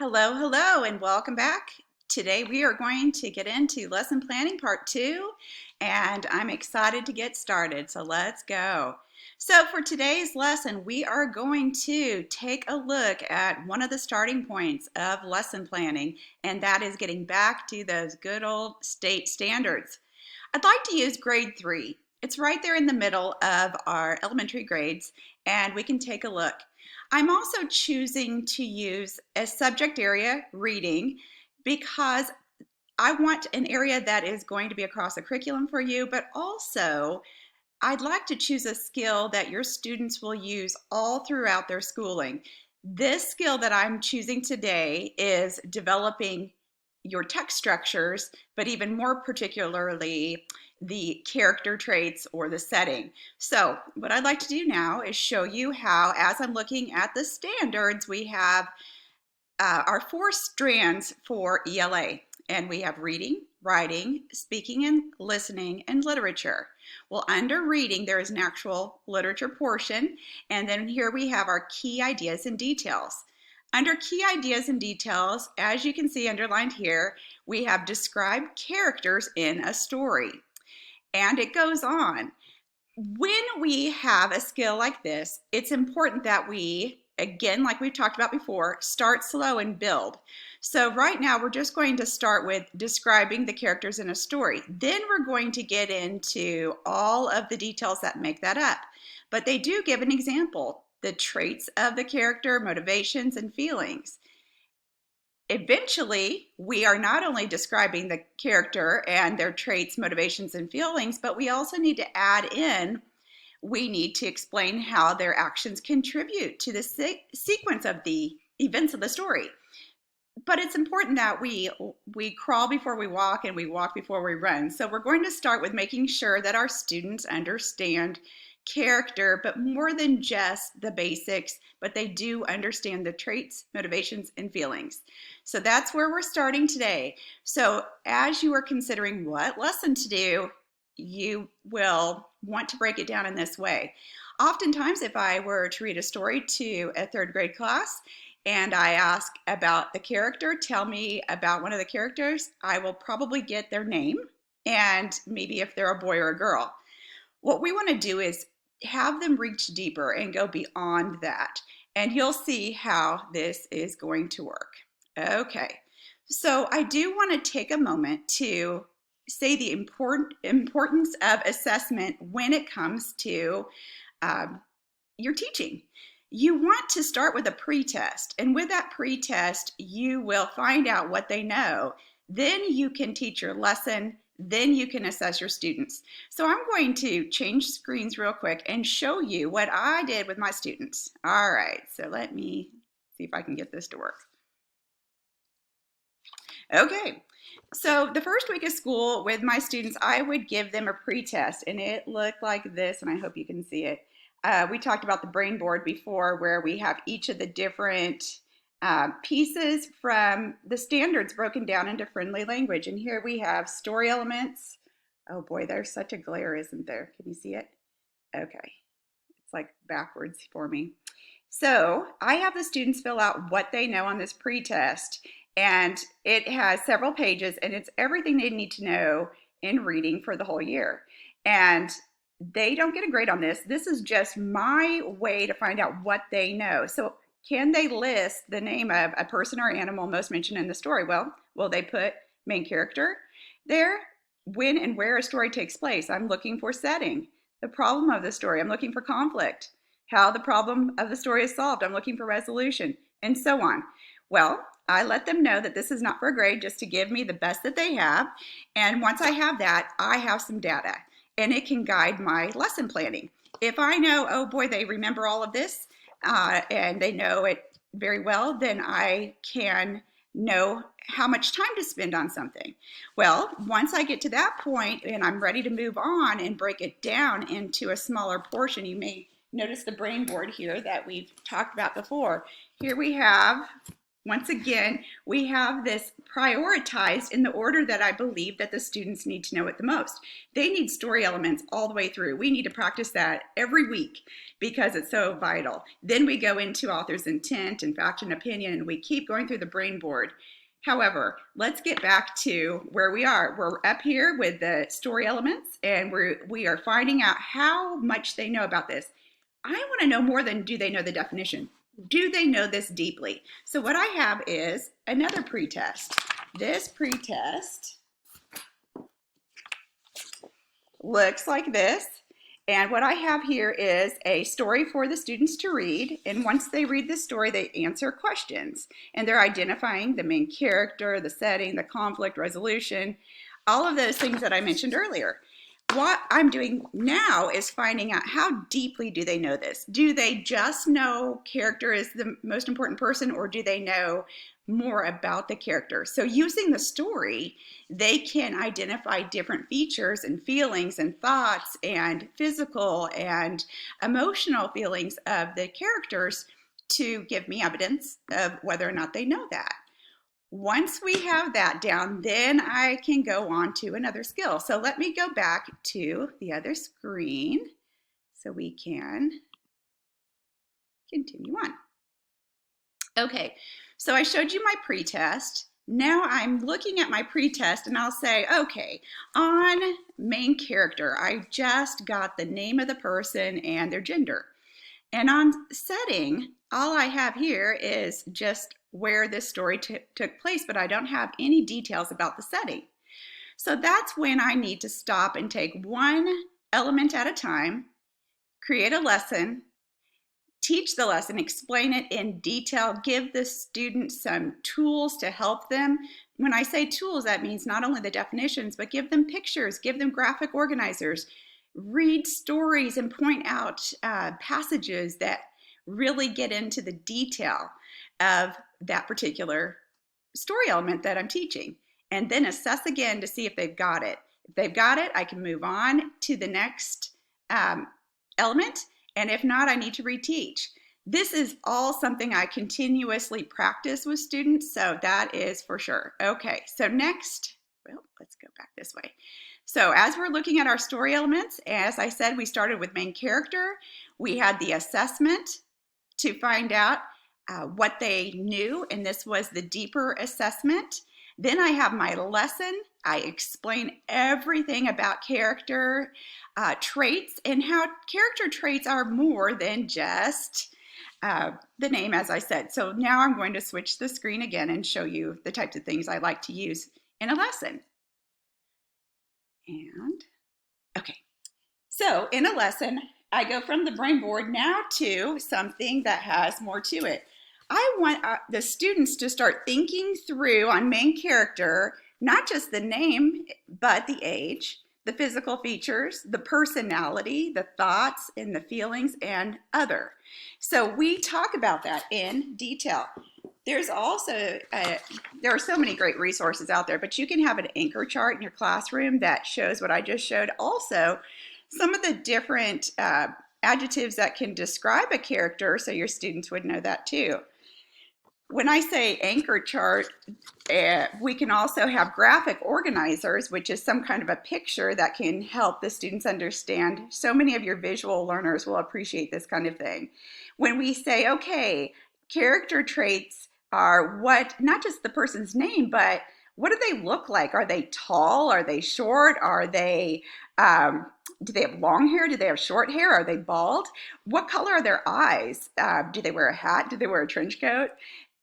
Hello, hello, and welcome back. Today we are going to get into lesson planning part 2, and I'm excited to get started, so let's go. So for today's lesson, we are going to take a look at one of the starting points of lesson planning, and that is getting back to those good old state standards. I'd like to use grade 3. It's right there in the middle of our elementary grades, and we can take a look. I'm also choosing to use a subject area, reading, because I want an area that is going to be across the curriculum for you, but also I'd like to choose a skill that your students will use all throughout their schooling. This skill that I'm choosing today is developing your text structures, but even more particularly the character traits or the setting. So what I'd like to do now is show you how, as I'm looking at the standards, we have our 4 strands for ELA, and we have reading, writing, speaking and listening, and literature. Well, under reading, there is an actual literature portion, and then here we have our key ideas and details. Under key ideas and details, as you can see underlined here, we have described characters in a story. And it goes on. When we have a skill like this, it's important that we, again, like we've talked about before, start slow and build. So right now we're just going to start with describing the characters in a story. Then we're going to get into all of the details that make that up. But they do give an example, the traits of the character, motivations, and feelings. Eventually, we are not only describing the character and their traits, motivations, and feelings, but we also need to add in, we need to explain how their actions contribute to the sequence of the events of the story. But it's important that we crawl before we walk and we walk before we run. So we're going to start with making sure that our students understand character, but more than just the basics, but they do understand the traits, motivations, and feelings. So that's where we're starting today. So as you are considering what lesson to do, you will want to break it down in this way. Oftentimes, if I were to read a story to a 3rd grade class and I ask about the character, tell me about one of the characters, I will probably get their name and maybe if they're a boy or a girl. What we want to do is have them reach deeper and go beyond that. And you'll see how this is going to work. Okay, so I do want to take a moment to say the importance of assessment when it comes to your teaching. You want to start with a pre-test, and with that pre-test, you will find out what they know. Then you can teach your lesson. Then you can assess your students. So I'm going to change screens real quick and show you what I did with my students. All right, so let me see if I can get this to work. Okay, so the first week of school with my students, I would give them a pre-test, and it looked like this, and I hope you can see it. We talked about the brain board before, where we have each of the different pieces from the standards broken down into friendly language. And here we have story elements. Oh boy, there's such a glare, isn't there? Can you see it? Okay, it's like backwards for me. So I have the students fill out what they know on this pre-test, and it has several pages, and it's everything they need to know in reading for the whole year. And they don't get a grade on this. This is just my way to find out what they know. So can they list the name of a person or animal most mentioned in the story? Well, will they put main character there? When and where a story takes place? I'm looking for setting. The problem of the story, I'm looking for conflict. How the problem of the story is solved, I'm looking for resolution, and so on. Well, I let them know that this is not for a grade, just to give me the best that they have. And once I have that, I have some data, and it can guide my lesson planning. If I know, oh boy, they remember all of this, and they know it very well, then I can know how much time to spend on something. Well, once I get to that point and I'm ready to move on and break it down into a smaller portion, you may notice the brain board here that we've talked about before. Here we have Once again, we have this prioritized in the order that I believe that the students need to know it the most. They need story elements all the way through. We need to practice that every week because it's so vital. Then we go into author's intent and fact and opinion, and we keep going through the brain board. However, let's get back to where we are. We're up here with the story elements, and we are finding out how much they know about this. I want to know more than do they know the definition. Do they know this deeply? So what I have is another pretest. This pretest looks like this. And what I have here is a story for the students to read. And once they read the story, they answer questions. And they're identifying the main character, the setting, the conflict resolution, all of those things that I mentioned earlier. What I'm doing now is finding out how deeply do they know this? Do they just know character is the most important person, or do they know more about the character? So using the story, they can identify different features and feelings and thoughts and physical and emotional feelings of the characters to give me evidence of whether or not they know that. Once we have that down, then I can go on to another skill. So let me go back to the other screen so we can continue on. Okay, so I showed you my pretest. Now I'm looking at my pretest and I'll say, okay, on main character, I just got the name of the person and their gender. And on setting, all I have here is just where this story took place, but I don't have any details about the setting. So that's when I need to stop and take one element at a time, create a lesson, teach the lesson, explain it in detail, give the students some tools to help them. When I say tools, that means not only the definitions, but give them pictures, give them graphic organizers, read stories and point out passages that really get into the detail of that particular story element that I'm teaching, and then assess again to see if they've got it. If they've got it, I can move on to the next element, and if not, I need to reteach. This is all something I continuously practice with students, so that is for sure. Okay, so next, well, let's go back this way. So as we're looking at our story elements, as I said, we started with main character. We had the assessment to find out what they knew, and this was the deeper assessment. Then I have my lesson. I explain everything about character traits and how character traits are more than just the name, as I said. So now I'm going to switch the screen again and show you the types of things I like to use in a lesson. And okay, so in a lesson, I go from the brain board now to something that has more to it. I want the students to start thinking through on main character, not just the name, but the age, the physical features, the personality, the thoughts and the feelings, and other. So we talk about that in detail. There's also, there are so many great resources out there, but you can have an anchor chart in your classroom that shows what I just showed. Also, some of the different adjectives that can describe a character, so your students would know that too. When I say anchor chart, we can also have graphic organizers, which is some kind of a picture that can help the students understand. So many of your visual learners will appreciate this kind of thing. When we say, okay, character traits are what, not just the person's name, but what do they look like? Are they tall? Are they short? Are they, do they have long hair? Do they have short hair? Are they bald? What color are their eyes? Do they wear a hat? Do they wear a trench coat?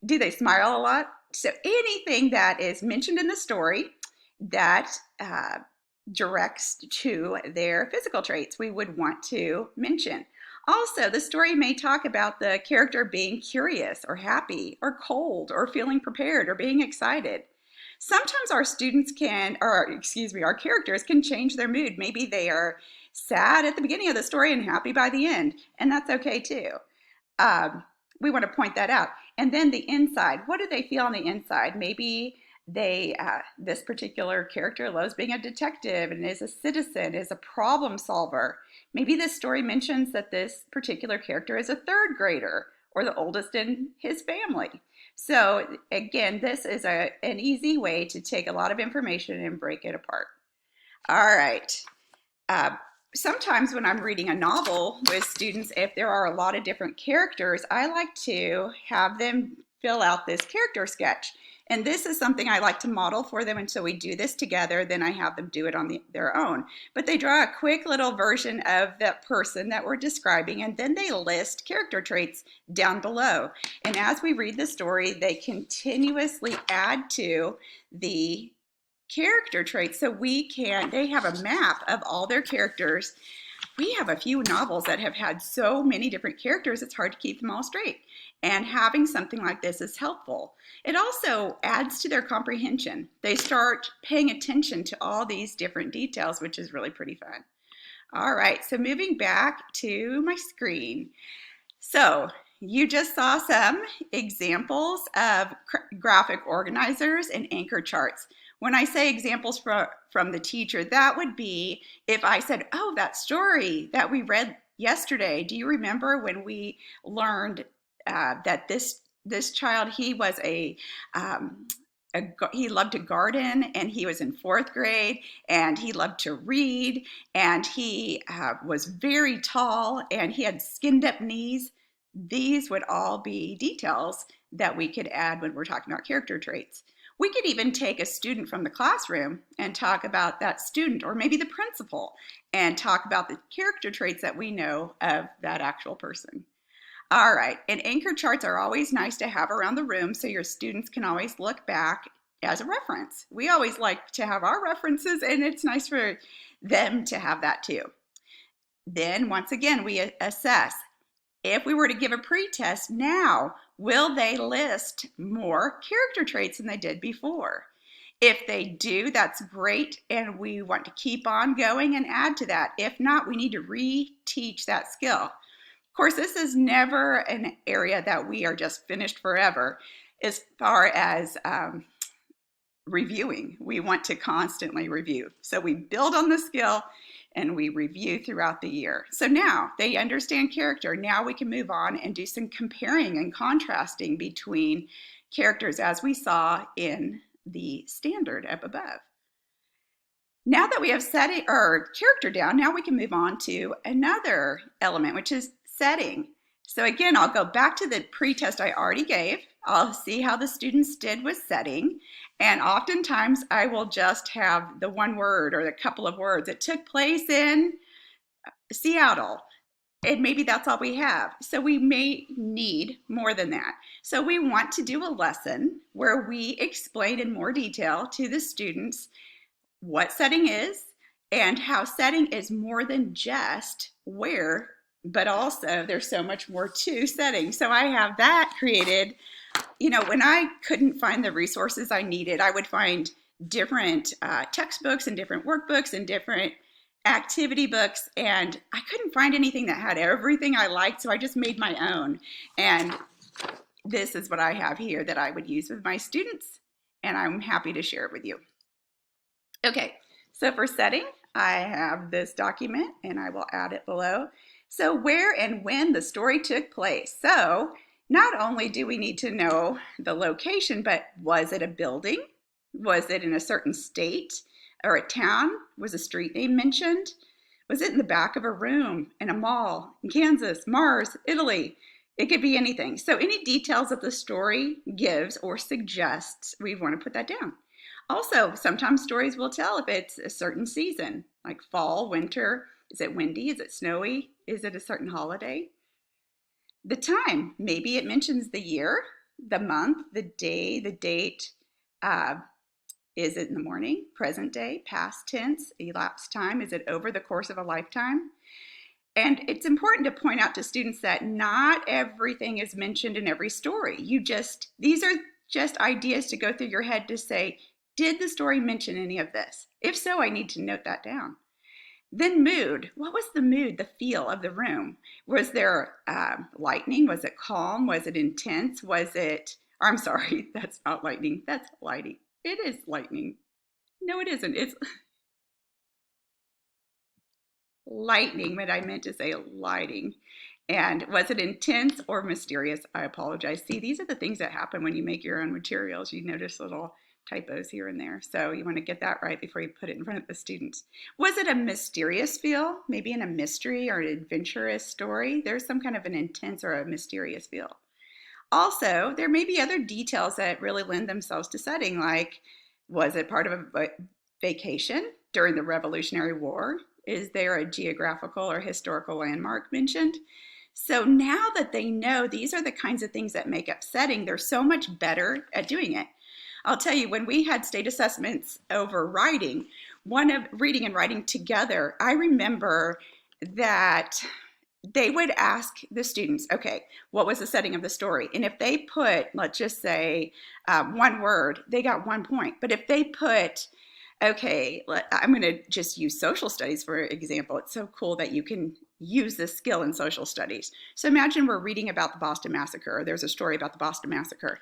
Do they smile a lot? So anything that is mentioned in the story that directs to their physical traits, we would want to mention. Also, the story may talk about the character being curious or happy or cold or feeling prepared or being excited. Sometimes our students can, or excuse me, our characters can change their mood. Maybe they are sad at the beginning of the story and happy by the end, and that's okay too. We want to point that out. And then the inside, what do they feel on the inside? Maybe they, this particular character loves being a detective and is a citizen, is a problem solver. Maybe this story mentions that this particular character is a third grader or the oldest in his family. So again, this is an easy way to take a lot of information and break it apart. All right. Uh, Sometimes when I'm reading a novel with students, if there are a lot of different characters, I like to have them fill out this character sketch. And this is something I like to model for them until we do this together. Then I have them do it on their own. But they draw a quick little version of that person that we're describing, and then they list character traits down below. And as we read the story, they continuously add to the character traits. So they have a map of all their characters. We have a few novels that have had so many different characters, it's hard to keep them all straight. And having something like this is helpful. It also adds to their comprehension. They start paying attention to all these different details, which is really pretty fun. All right, so moving back to my screen. So you just saw some examples of graphic organizers and anchor charts. When I say examples from the teacher, that would be if I said, oh, that story that we read yesterday, do you remember when we learned that this child, he was he loved to garden, and he was in 4th grade, and he loved to read, and he was very tall, and he had skinned up knees. These would all be details that we could add when we're talking about character traits. We could even take a student from the classroom and talk about that student, or maybe the principal, and talk about the character traits that we know of that actual person. All right, and anchor charts are always nice to have around the room so your students can always look back as a reference. We always like to have our references, and it's nice for them to have that too. Then once again, we assess. If we were to give a pretest now, will they list more character traits than they did before? If they do, that's great, and we want to keep on going and add to that. If not, we need to reteach that skill. Of course, this is never an area that we are just finished forever as far as reviewing. We want to constantly review. So we build on the skill and we review throughout the year. So now they understand character. Now we can move on and do some comparing and contrasting between characters as we saw in the standard up above. Now that we have set our character down, now we can move on to another element, which is setting. So again, I'll go back to the pretest I already gave. I'll see how the students did with setting. And oftentimes I will just have the one word or a couple of words. It took place in Seattle. And maybe that's all we have. So we may need more than that. So we want to do a lesson where we explain in more detail to the students what setting is and how setting is more than just where, but also there's so much more to setting. So I have that created. You know, when I couldn't find the resources I needed, I would find different textbooks and different workbooks and different activity books, and I couldn't find anything that had everything I liked, so I just made my own. And this is what I have here that I would use with my students, and I'm happy to share it with you. Okay, so for setting, I have this document, and I will add it below. So where and when the story took place. So not only do we need to know the location, but was it a building? Was it in a certain state or a town? Was a street name mentioned? Was it in the back of a room, in a mall, in Kansas, Mars, Italy? It could be anything. So any details that the story gives or suggests, we want to put that down. Also, sometimes stories will tell if it's a certain season, like fall, winter. Is it windy? Is it snowy? Is it a certain holiday? The time, maybe it mentions the year, the month, the day, the date. Is it in the morning, present day, past tense, elapsed time? Is it over the course of a lifetime? And it's important to point out to students that not everything is mentioned in every story. These are just ideas to go through your head to say, did the story mention any of this? If so, I need to note that down. Then mood. What was the mood, the feel of the room? Was there lightning? Was it calm? Was it intense? I'm sorry, that's not lightning. That's lighting. It is lightning. No, it isn't. It's lightning, but I meant to say lighting. And was it intense or mysterious? I apologize. See, these are the things that happen when you make your own materials. You notice little typos here and there. So you want to get that right before you put it in front of the students. Was it a mysterious feel? Maybe in a mystery or an adventurous story? There's some kind of an intense or a mysterious feel. Also, there may be other details that really lend themselves to setting, like was it part of a vacation during the Revolutionary War? Is there a geographical or historical landmark mentioned? So now that they know these are the kinds of things that make up setting, they're so much better at doing it. I'll tell you, when we had state assessments over writing, one of reading and writing together, I remember that they would ask the students, okay, what was the setting of the story? And if they put, let's just say, one word, they got 1 point. But if they put, okay, I'm going to just use social studies for example. It's so cool that you can use this skill in social studies. So imagine we're reading about the Boston Massacre, or there's a story about the Boston Massacre.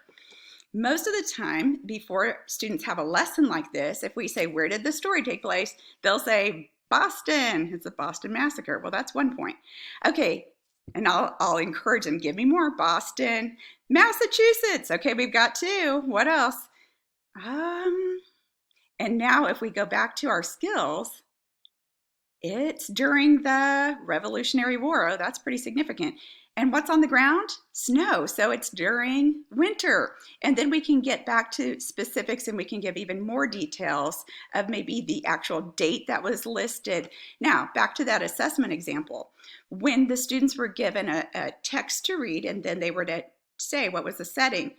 Most of the time, before students have a lesson like this, if we say, where did the story take place? They'll say, Boston. It's the Boston Massacre. Well, that's 1 point. Okay, and I'll encourage them, give me more. Boston, Massachusetts. Okay, we've got 2. What else? And now if we go back to our skills, it's during the Revolutionary War. Oh, that's pretty significant. And what's on the ground? Snow. So it's during winter. And then we can get back to specifics and we can give even more details of maybe the actual date that was listed. Now, back to that assessment example. When the students were given a text to read and then they were to say what was the setting,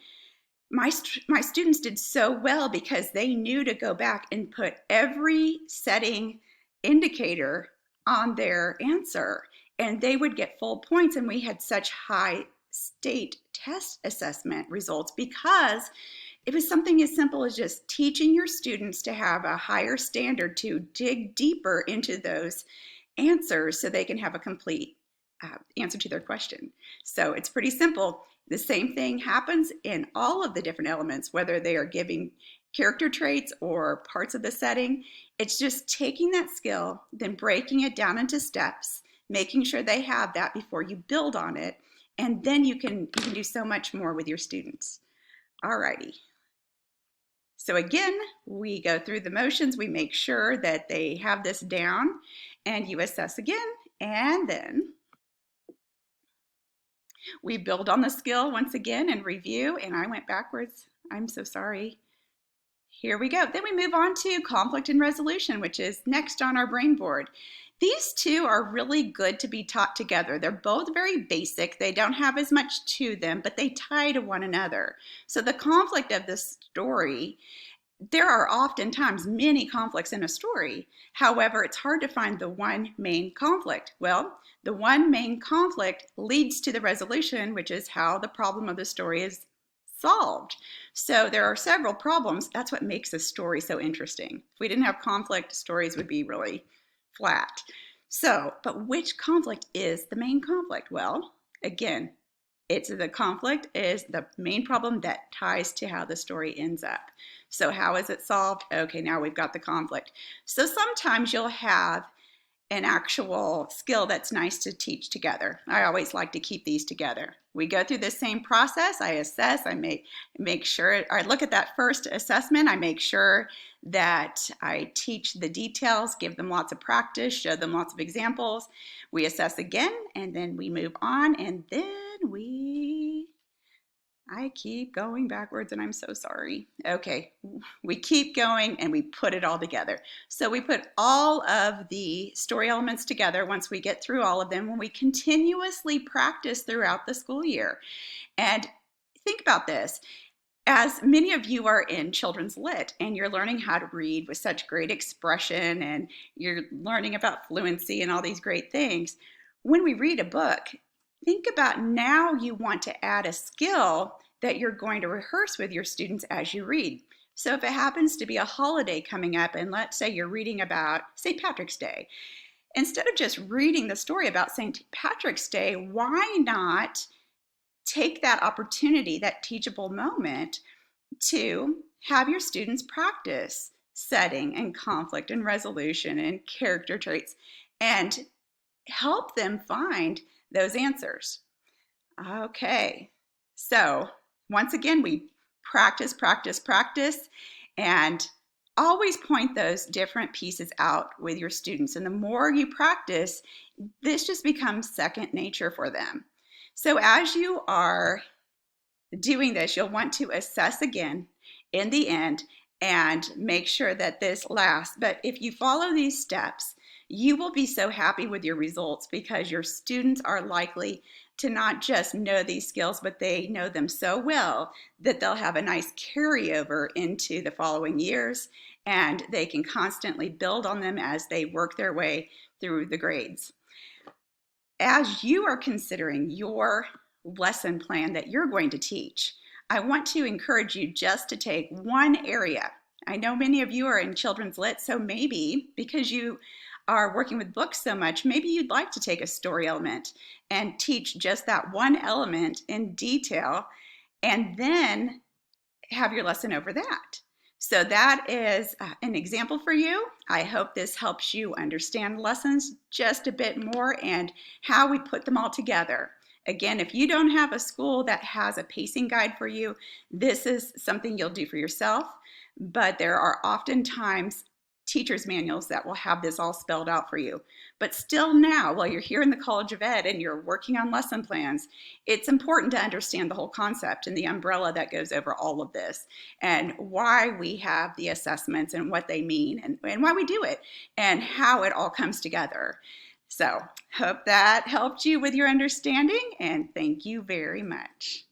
my students did so well because they knew to go back and put every setting indicator on their answer, and they would get full points. And we had such high state test assessment results because it was something as simple as just teaching your students to have a higher standard to dig deeper into those answers so they can have a complete answer to their question. So it's pretty simple. The same thing happens in all of the different elements, whether they are giving character traits or parts of the setting. It's just taking that skill, then breaking it down into steps, making sure they have that before you build on it, and then you can do so much more with your students. Alrighty. So again, we go through the motions, we make sure that they have this down, and you assess again, and then we build on the skill once again and review, and I went backwards. I'm so sorry. Here we go. Then we move on to conflict and resolution, which is next on our brain board. These two are really good to be taught together. They're both very basic. They don't have as much to them, but they tie to one another. So the conflict of the story, there are oftentimes many conflicts in a story. However, it's hard to find the one main conflict. Well, the one main conflict leads to the resolution, which is how the problem of the story is solved. So there are several problems. That's what makes a story so interesting. If we didn't have conflict, stories would be really flat. So, but which conflict is the main conflict? Well, again, it's the conflict is the main problem that ties to how the story ends up. So how is it solved? Okay, now we've got the conflict. So sometimes you'll have an actual skill that's nice to teach together. I always like to keep these together. We go through the same process. I assess, I make sure, I look at that first assessment. I make sure that I teach the details, give them lots of practice, show them lots of examples. We assess again, and then we move on, and then I keep going backwards and I'm so sorry. Okay, we keep going and we put it all together. So we put all of the story elements together once we get through all of them when we continuously practice throughout the school year. And think about this. As many of you are in children's lit and you're learning how to read with such great expression and you're learning about fluency and all these great things, when we read a book, think about now you want to add a skill that you're going to rehearse with your students as you read. So if it happens to be a holiday coming up, and let's say you're reading about St. Patrick's Day, instead of just reading the story about St. Patrick's Day, why not take that opportunity, that teachable moment, to have your students practice setting and conflict and resolution and character traits and help them find those answers. Okay, so once again, we practice, practice, practice, and always point those different pieces out with your students. And the more you practice, this just becomes second nature for them. So as you are doing this, you'll want to assess again in the end and make sure that this lasts. But if you follow these steps, you will be so happy with your results because your students are likely to not just know these skills, but they know them so well that they'll have a nice carryover into the following years, and they can constantly build on them as they work their way through the grades. As you are considering your lesson plan that you're going to teach, I want to encourage you just to take one area. I know many of you are in Children's Lit, so maybe because you are working with books so much, maybe you'd like to take a story element and teach just that one element in detail and then have your lesson over that. So that is an example for you. I hope this helps you understand lessons just a bit more and how we put them all together. Again, if you don't have a school that has a pacing guide for you, this is something you'll do for yourself. But there are oftentimes teacher's manuals that will have this all spelled out for you. But still now, while you're here in the College of Ed and you're working on lesson plans, it's important to understand the whole concept and the umbrella that goes over all of this and why we have the assessments and what they mean and why we do it and how it all comes together. So, hope that helped you with your understanding, and thank you very much.